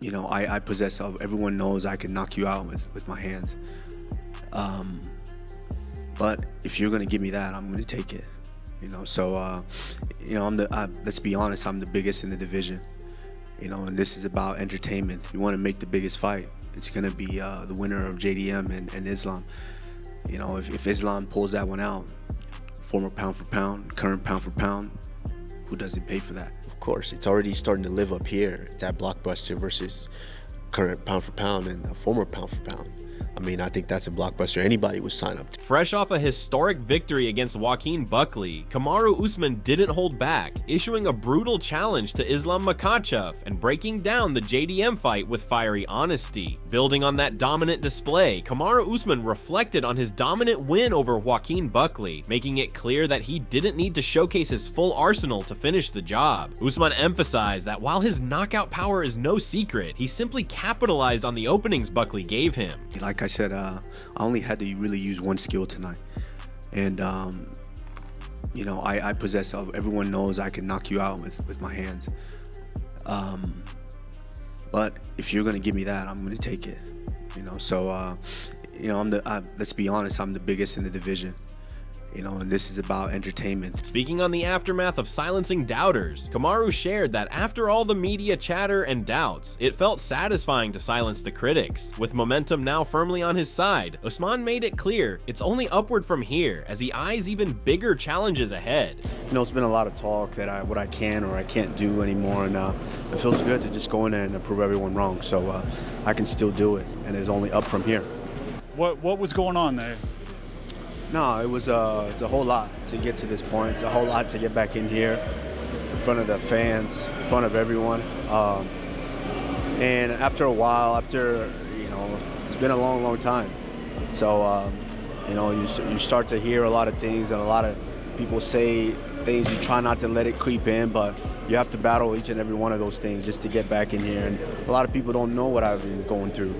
I possess everyone knows I can knock you out with my hands. But if you're gonna give me that, I'm gonna take it. Let's be honest, I'm the biggest in the division. And this is about entertainment. You want to make the biggest fight, it's gonna be the winner of JDM and Islam. If Islam pulls that one out, former pound for pound, current pound for pound, who doesn't pay for that? Of course, it's already starting to live up here. It's at Blockbuster versus current pound for pound and a former pound for pound. I think that's a blockbuster anybody would sign up to. Fresh off a historic victory against Joaquin Buckley, Kamaru Usman didn't hold back, issuing a brutal challenge to Islam Makhachev and breaking down the JDM fight with fiery honesty. Building on that dominant display, Kamaru Usman reflected on his dominant win over Joaquin Buckley, making it clear that he didn't need to showcase his full arsenal to finish the job. Usman emphasized that while his knockout power is no secret, he simply capitalized on the openings Buckley gave him. Like I said, I only had to really use one skill tonight, and I possess everyone knows I can knock you out with my hands. But if you're gonna give me that, I'm gonna take it. Let's be honest, I'm the biggest in the division. And this is about entertainment. Speaking on the aftermath of silencing doubters, Kamaru shared that after all the media chatter and doubts, it felt satisfying to silence the critics. With momentum now firmly on his side, Usman made it clear it's only upward from here as he eyes even bigger challenges ahead. It's been a lot of talk that what I can or I can't do anymore, and it feels good to just go in there and prove everyone wrong. So I can still do it, and it's only up from here. What was going on there? No, it's a whole lot to get to this point. It's a whole lot to get back in here, in front of the fans, in front of everyone. And after a while, it's been a long, long time. So, you start to hear a lot of things, and a lot of people say things. You try not to let it creep in, but you have to battle each and every one of those things just to get back in here. And a lot of people don't know what I've been going through,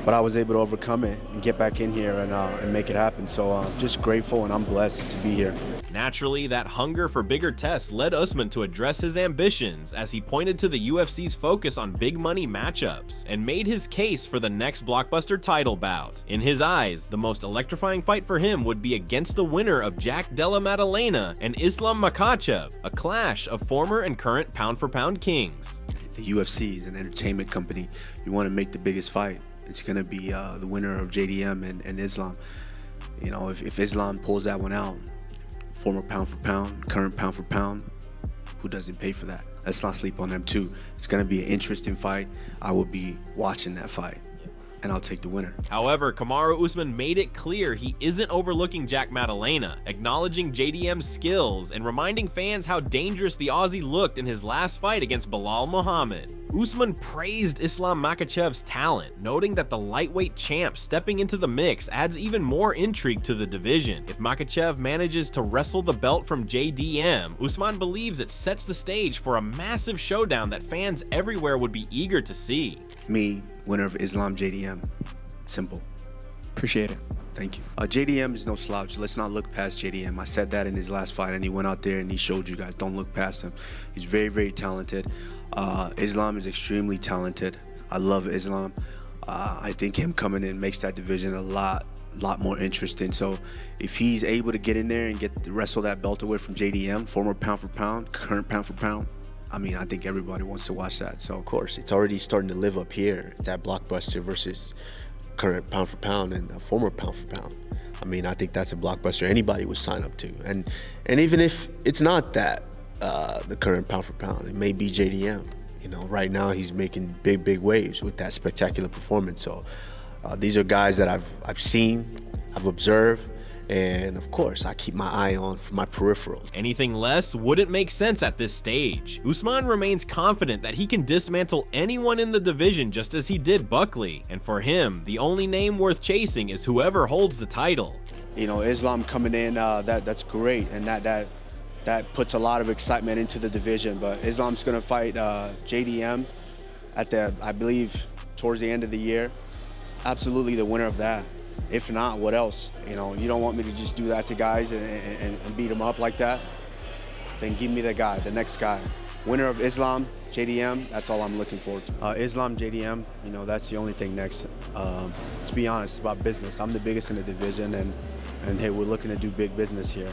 but I was able to overcome it and get back in here and make it happen. So I'm just grateful, and I'm blessed to be here. Naturally, that hunger for bigger tests led Usman to address his ambitions as he pointed to the UFC's focus on big money matchups and made his case for the next blockbuster title bout. In his eyes, the most electrifying fight for him would be against the winner of Jack Della Maddalena and Islam Makhachev, a clash of former and current pound-for-pound kings. The UFC is an entertainment company. You want to make the biggest fight, it's going to be the winner of JDM and Islam. If Islam pulls that one out, former pound for pound, current pound for pound, who doesn't pay for that? Let's not sleep on them too. It's going to be an interesting fight. I will be watching that fight, and I'll take the winner. However, Kamaru Usman made it clear he isn't overlooking Jack Maddalena, acknowledging JDM's skills and reminding fans how dangerous the Aussie looked in his last fight against Belal Muhammad. Usman praised Islam Makhachev's talent, noting that the lightweight champ stepping into the mix adds even more intrigue to the division. If Makhachev manages to wrestle the belt from JDM, Usman believes it sets the stage for a massive showdown that fans everywhere would be eager to see. Me, winner of Islam JDM. Simple. Appreciate it. Thank you. JDM is no slouch. Let's not look past JDM. I said that in his last fight, and he went out there and he showed you guys, don't look past him. He's very, very talented. Islam is extremely talented. I love Islam. I think him coming in makes that division a lot more interesting. So if he's able to get in there and wrestle that belt away from JDM, former pound for pound, current pound for pound, I think everybody wants to watch that. So of course, it's already starting to live up here. It's at Blockbuster versus current pound for pound and a former pound for pound. I think that's a blockbuster anybody would sign up to. And even if it's not that, the current pound for pound, it may be JDM. Right now he's making big waves with that spectacular performance. So these are guys that I've seen, I've observed, and of course I keep my eye on for my peripherals. Anything less wouldn't make sense at this stage. Usman remains confident that he can dismantle anyone in the division just as he did Buckley, and for him, the only name worth chasing is whoever holds the title. Islam coming in, that's great, and that puts a lot of excitement into the division. But Islam's gonna fight JDM at I believe, towards the end of the year. Absolutely the winner of that. If not, what else? You don't want me to just do that to guys and beat them up like that? Then give me the next guy. Winner of Islam, JDM, that's all I'm looking for. Islam, JDM, you know, that's the only thing next. To be honest, it's about business. I'm the biggest in the division, and hey, we're looking to do big business here.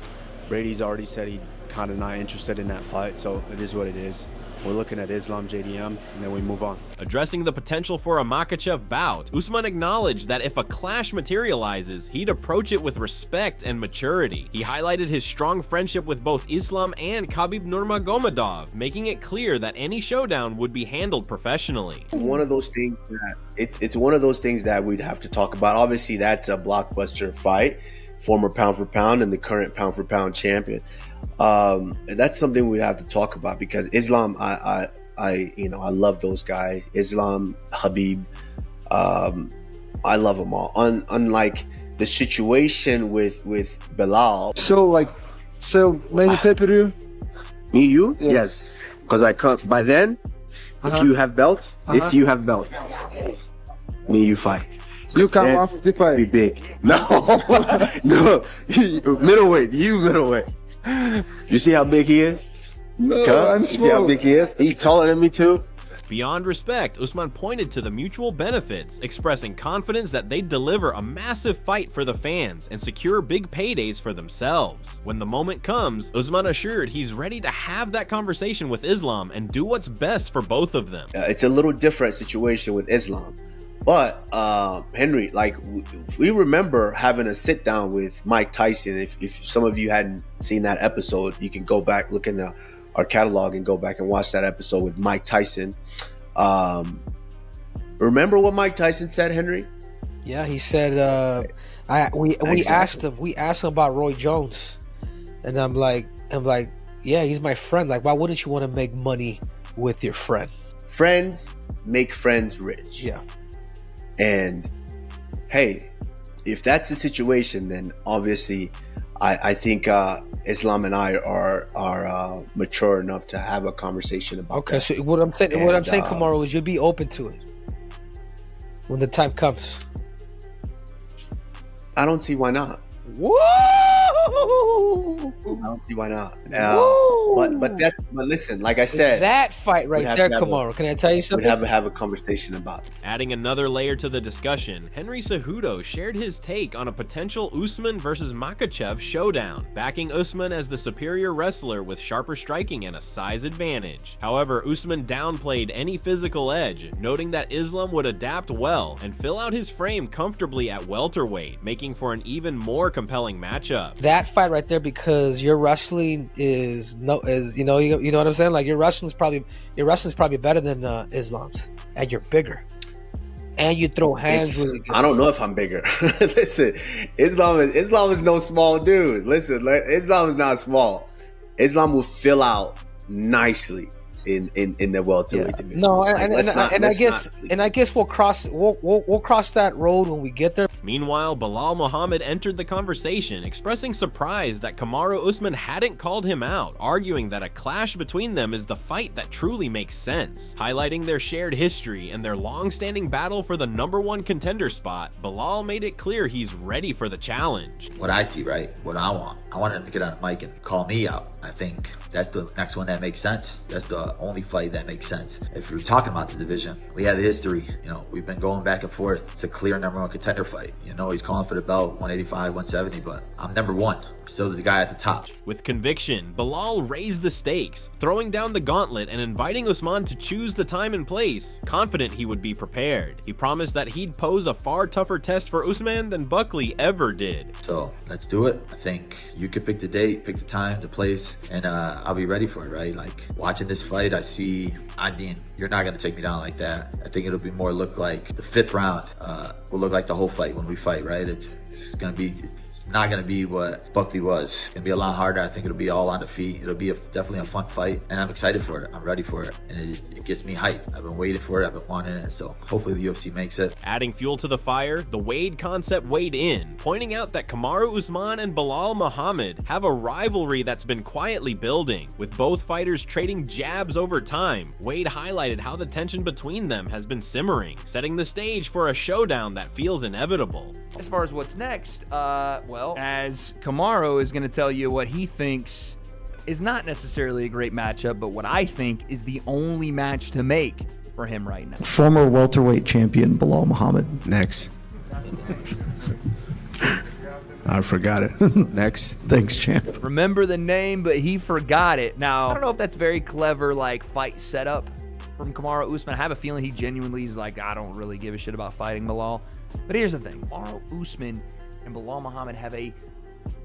Brady's already said he kind of not interested in that fight, so it is what it is. We're looking at Islam, JDM, and then we move on. Addressing the potential for a Makhachev bout, Usman acknowledged that if a clash materializes, he'd approach it with respect and maturity. He highlighted his strong friendship with both Islam and Khabib Nurmagomedov, making it clear that any showdown would be handled professionally. One of those things that it's one of those things that we'd have to talk about. Obviously, that's a blockbuster fight. Former pound for pound and the current pound for pound champion. And that's something we'd have to talk about because Islam, I love those guys. Islam, Khabib, I love them all. Unlike the situation with Belal. So many pay-per-view? Me, you? Yes. Because I come by then. If you have belt, me, you fight. You come off the Be fight. big. No, no. Middleweight. You middleweight. You see how big he is? No, I'm You see how small. big he is? He taller than me too. Beyond respect, Usman pointed to the mutual benefits, expressing confidence that they'd deliver a massive fight for the fans and secure big paydays for themselves. When the moment comes, Usman assured he's ready to have that conversation with Islam and do what's best for both of them. It's a little different situation with Islam. But Henry, like we remember having a sit down with Mike Tyson. If some of you hadn't seen that episode, you can go back, look in our catalog and go back and watch that episode with Mike Tyson. Remember what Mike Tyson said, Henry? Yeah, he said we asked him about Roy Jones, and I'm like, yeah, he's my friend. Like, why wouldn't you want to make money with your friend? Friends make friends rich. Yeah. And hey, if that's the situation, then obviously I think Islam and I are mature enough to have a conversation about Okay, that. so what I'm saying, Kamaru, is you'll be open to it when the time comes. I don't see why not. Woo! I don't see why not. But listen, like I said, That fight right have there, to have Kamaru. Can I tell you we something? have a conversation about it. Adding another layer to the discussion, Henry Cejudo shared his take on a potential Usman versus Makhachev showdown, backing Usman as the superior wrestler with sharper striking and a size advantage. However, Usman downplayed any physical edge, noting that Islam would adapt well and fill out his frame comfortably at welterweight, making for an even more compelling matchup. That fight right there, because your wrestling is you know what I'm saying? Like your wrestling's probably better than Islam's, and you're bigger, and you throw hands really good. I don't know if I'm bigger. Listen, Islam is no small dude. Listen, Islam is not small. Islam will fill out nicely in the welterweight division. No, Like, I guess we'll cross that road when we get there. Meanwhile, Belal Muhammad entered the conversation, expressing surprise that Kamaru Usman hadn't called him out, arguing that a clash between them is the fight that truly makes sense. Highlighting their shared history and their long-standing battle for the #1 contender spot, Belal made it clear he's ready for the challenge. What I see, right? What I want him to get on a mic and call me out. I think that's the next one that makes sense. That's the only fight that makes sense. If we're talking about the division, we have the history. You know, we've been going back and forth. It's a clear #1 contender fight. You know, he's calling for the belt, 185, 170, but I'm #1. I'm still the guy at the top. With conviction, Belal raised the stakes, throwing down the gauntlet and inviting Usman to choose the time and place, confident he would be prepared. He promised that he'd pose a far tougher test for Usman than Buckley ever did. So let's do it. I think you could pick the date, pick the time, the place, and I'll be ready for it, right? Like watching this fight, I mean, you're not going to take me down like that. I think it'll be more look like the 5th round will look like the whole fight when we fight, right? It's going to be... It's not going to be what Buckley was. It's going to be a lot harder. I think it'll be all on the feet. It'll be definitely a fun fight, and I'm excited for it. I'm ready for it, and it gets me hyped. I've been waiting for it. I've been wanting it, so hopefully the UFC makes it. Adding fuel to the fire, the Wade concept weighed in, pointing out that Kamaru Usman and Belal Muhammad have a rivalry that's been quietly building, with both fighters trading jabs over time. Wade highlighted how the tension between them has been simmering, setting the stage for a showdown that feels inevitable. As far as what's next, well, as Kamaru is going to tell you what he thinks is not necessarily a great matchup, but what I think is the only match to make for him right now. Former welterweight champion Belal Muhammad. Next. I forgot it. Next. Thanks, champ. Remember the name, but he forgot it. Now, I don't know if that's very clever, like, fight setup from Kamaru Usman. I have a feeling he genuinely is like, I don't really give a shit about fighting Belal. But here's the thing. Kamaru Usman and Belal Muhammad have a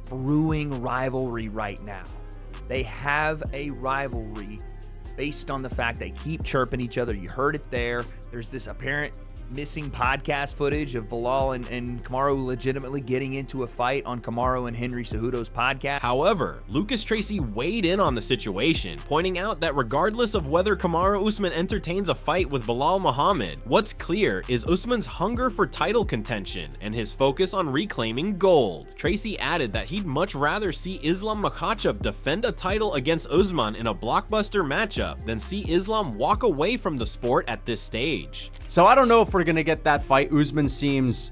brewing rivalry right now. They have a rivalry based on the fact they keep chirping each other. You heard it there. There's this apparent missing podcast footage of Belal and Kamaru legitimately getting into a fight on Kamaru and Henry Cejudo's podcast. However, Lucas Tracy weighed in on the situation, pointing out that regardless of whether Kamaru Usman entertains a fight with Belal Muhammad, what's clear is Usman's hunger for title contention and his focus on reclaiming gold. Tracy added that he'd much rather see Islam Makhachev defend a title against Usman in a blockbuster matchup than see Islam walk away from the sport at this stage. So I don't know if we're going to get that fight. Usman seems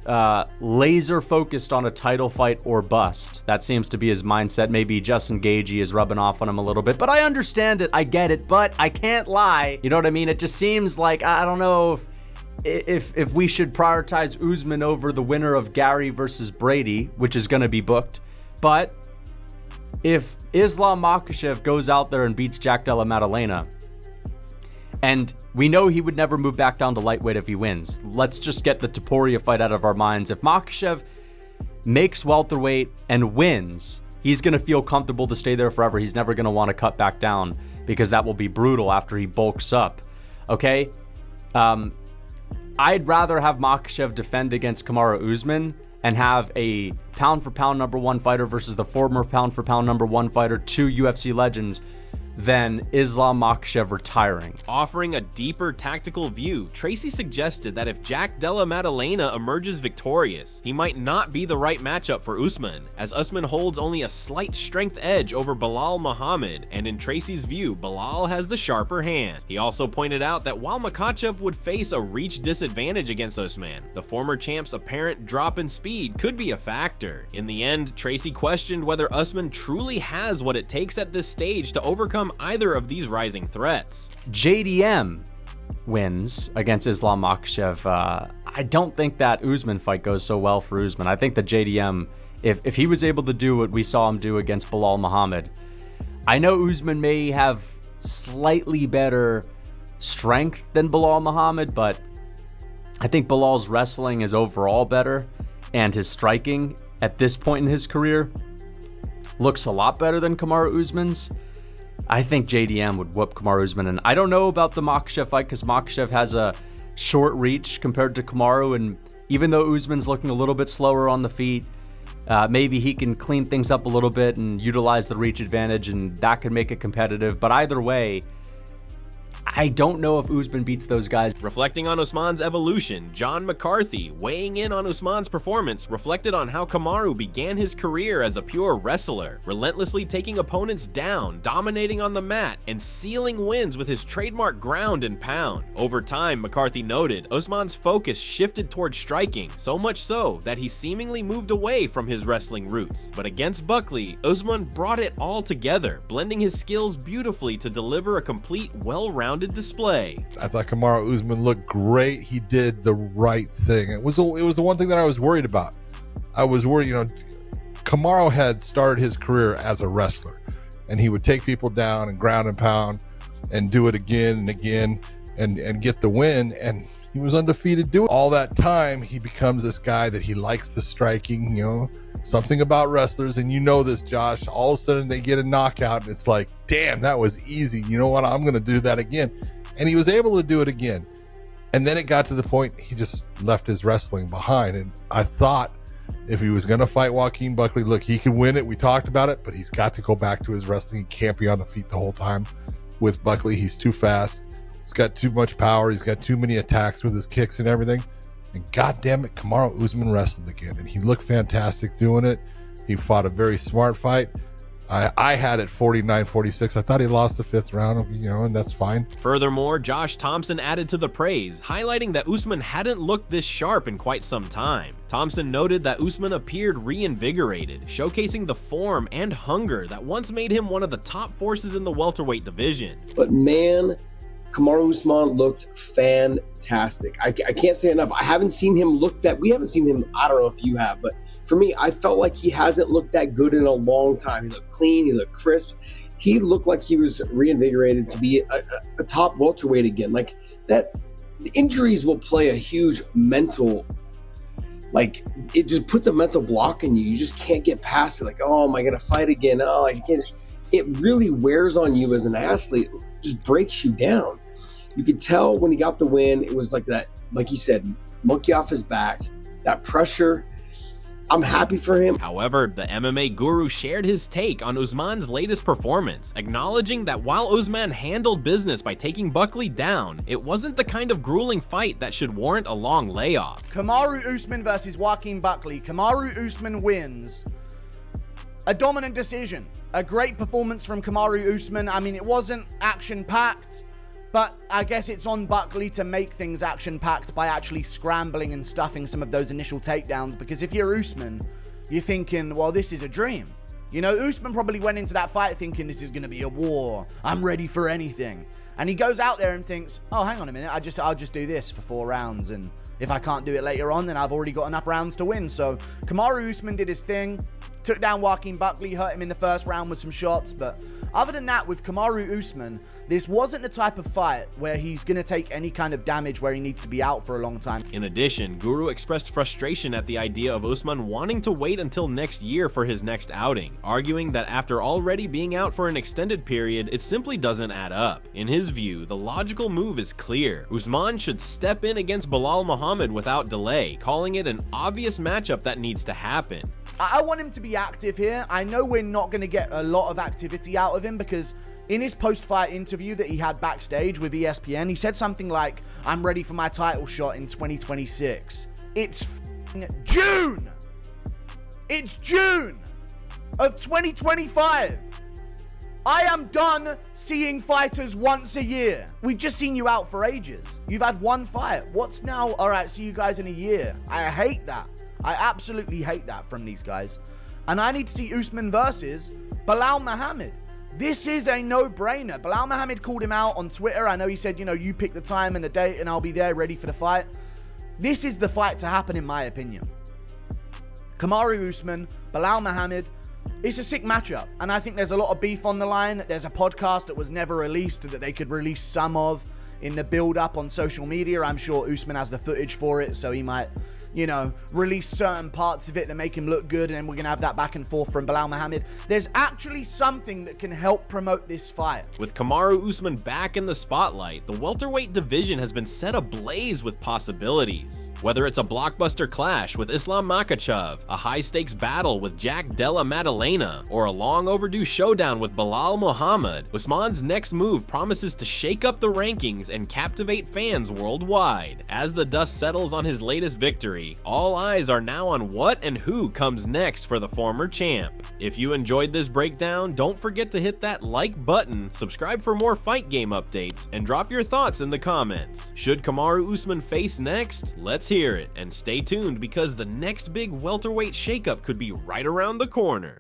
laser focused on a title fight or bust. That seems to be his mindset. Maybe Justin Gaethje is rubbing off on him a little bit, but I understand it. I get it, but I can't lie. You know what I mean? It just seems like, I don't know if we should prioritize Usman over the winner of Gary versus Brady, which is going to be booked. But if Islam Makhachev goes out there and beats Jack Della Maddalena, and we know he would never move back down to lightweight if he wins. Let's just get the Topuria fight out of our minds. If Makhachev makes welterweight and wins, he's going to feel comfortable to stay there forever. He's never going to want to cut back down because that will be brutal after he bulks up. Okay? I'd rather have Makhachev defend against Kamaru Usman and have a pound-for-pound #1 fighter versus the former pound-for-pound #1 fighter, 2 UFC legends, than Islam Makhachev retiring. Offering a deeper tactical view, Tracy suggested that if Jack Della Maddalena emerges victorious, he might not be the right matchup for Usman, as Usman holds only a slight strength edge over Belal Muhammad, and in Tracy's view, Belal has the sharper hand. He also pointed out that while Makhachev would face a reach disadvantage against Usman, the former champ's apparent drop in speed could be a factor. In the end, Tracy questioned whether Usman truly has what it takes at this stage to overcome either of these rising threats. JDM wins against Islam Makhachev. I don't think that Usman fight goes so well for Usman. I think that JDM, if he was able to do what we saw him do against Belal Muhammad, I know Usman may have slightly better strength than Belal Muhammad, but I think Belal's wrestling is overall better, and his striking at this point in his career looks a lot better than Kamaru Usman's. I think JDM would whoop Kamaru Usman, and I don't know about the Makhachev fight because Makhachev has a short reach compared to Kamaru, and even though Usman's looking a little bit slower on the feet, maybe he can clean things up a little bit and utilize the reach advantage, and that could make it competitive. But either way, I don't know if Usman beats those guys. Reflecting on Usman's evolution, John McCarthy, weighing in on Usman's performance, reflected on how Kamaru began his career as a pure wrestler, relentlessly taking opponents down, dominating on the mat, and sealing wins with his trademark ground and pound. Over time, McCarthy noted, Usman's focus shifted towards striking, so much so that he seemingly moved away from his wrestling roots. But against Buckley, Usman brought it all together, blending his skills beautifully to deliver a complete, well-rounded display. I thought Kamaru Usman looked great. He did the right thing. It was the one thing that I was worried about. I was worried, Kamaru had started his career as a wrestler, and he would take people down and ground and pound and do it again and again and get the win, and he was undefeated doing it. All that time, he becomes this guy that he likes the striking, something about wrestlers, and this, Josh, all of a sudden they get a knockout and it's like, damn, that was easy. You know what? I'm going to do that again. And he was able to do it again. And then it got to the point he just left his wrestling behind. And I thought if he was going to fight Joaquin Buckley, look, he can win it. We talked about it, but he's got to go back to his wrestling. He can't be on the feet the whole time with Buckley. He's too fast. He's got too much power. He's got too many attacks with his kicks and everything. And God damn it, Kamaru Usman wrestled again, and he looked fantastic doing it. He fought a very smart fight. I had it 49-46. I thought he lost the 5th round, and that's fine. Furthermore, Josh Thompson added to the praise, highlighting that Usman hadn't looked this sharp in quite some time. Thompson noted that Usman appeared reinvigorated, showcasing the form and hunger that once made him one of the top forces in the welterweight division. But man, Kamaru Usman looked fantastic. I can't say enough. I haven't seen him look that. We haven't seen him. I don't know if you have, but for me, I felt like he hasn't looked that good in a long time. He looked clean. He looked crisp. He looked like he was reinvigorated to be a top welterweight again. Like that, injuries will play a huge mental. Like it just puts a mental block in you. You just can't get past it. Like, oh, am I gonna fight again? Oh, I can't. It really wears on you as an athlete. It just breaks you down. You could tell when he got the win, it was like that, like he said, monkey off his back, that pressure. I'm happy for him. However, the MMA guru shared his take on Usman's latest performance, acknowledging that while Usman handled business by taking Buckley down, it wasn't the kind of grueling fight that should warrant a long layoff. Kamaru Usman versus Joaquin Buckley. Kamaru Usman wins. A dominant decision. A great performance from Kamaru Usman. I mean, it wasn't action-packed, but I guess it's on Buckley to make things action-packed by actually scrambling and stuffing some of those initial takedowns, because if you're Usman, you're thinking, well, this is a dream. Usman probably went into that fight thinking this is going to be a war. I'm ready for anything. And he goes out there and thinks, oh, hang on a minute, I'll just do this for 4 rounds, and if I can't do it later on, then I've already got enough rounds to win. So Kamaru Usman did his thing, took down Joaquin Buckley, hurt him in the first round with some shots, but other than that, with Kamaru Usman, this wasn't the type of fight where he's going to take any kind of damage where he needs to be out for a long time. In addition, Guru expressed frustration at the idea of Usman wanting to wait until next year for his next outing, arguing that after already being out for an extended period, it simply doesn't add up. In his view, the logical move is clear. Usman should step in against Belal Muhammad without delay, calling it an obvious matchup that needs to happen. I want him to be active here. I know we're not going to get a lot of activity out of him because in his post-fight interview that he had backstage with ESPN, he said something like, I'm ready for my title shot in 2026. It's June! It's June of 2025. I am done seeing fighters once a year. We've just seen you out for ages. You've had one fight. What's now? All right, see you guys in a year. I hate that. I absolutely hate that from these guys. And I need to see Usman versus Belal Muhammad. This is a no-brainer. Belal Muhammad called him out on Twitter. I know he said, you pick the time and the date and I'll be there ready for the fight. This is the fight to happen in my opinion. Kamaru Usman, Belal Muhammad. It's a sick matchup. And I think there's a lot of beef on the line. There's a podcast that was never released that they could release some of in the build-up on social media. I'm sure Usman has the footage for it, so he might release certain parts of it that make him look good, and then we're going to have that back and forth from Belal Muhammad. There's actually something that can help promote this fight. With Kamaru Usman back in the spotlight, the welterweight division has been set ablaze with possibilities. Whether it's a blockbuster clash with Islam Makhachev, a high-stakes battle with Jack Della Maddalena, or a long overdue showdown with Belal Muhammad, Usman's next move promises to shake up the rankings and captivate fans worldwide. As the dust settles on his latest victory, all eyes are now on what and who comes next for the former champ. If you enjoyed this breakdown, don't forget to hit that like button, subscribe for more fight game updates, and drop your thoughts in the comments. Should Kamaru Usman face next? Let's hear it, and stay tuned because the next big welterweight shakeup could be right around the corner.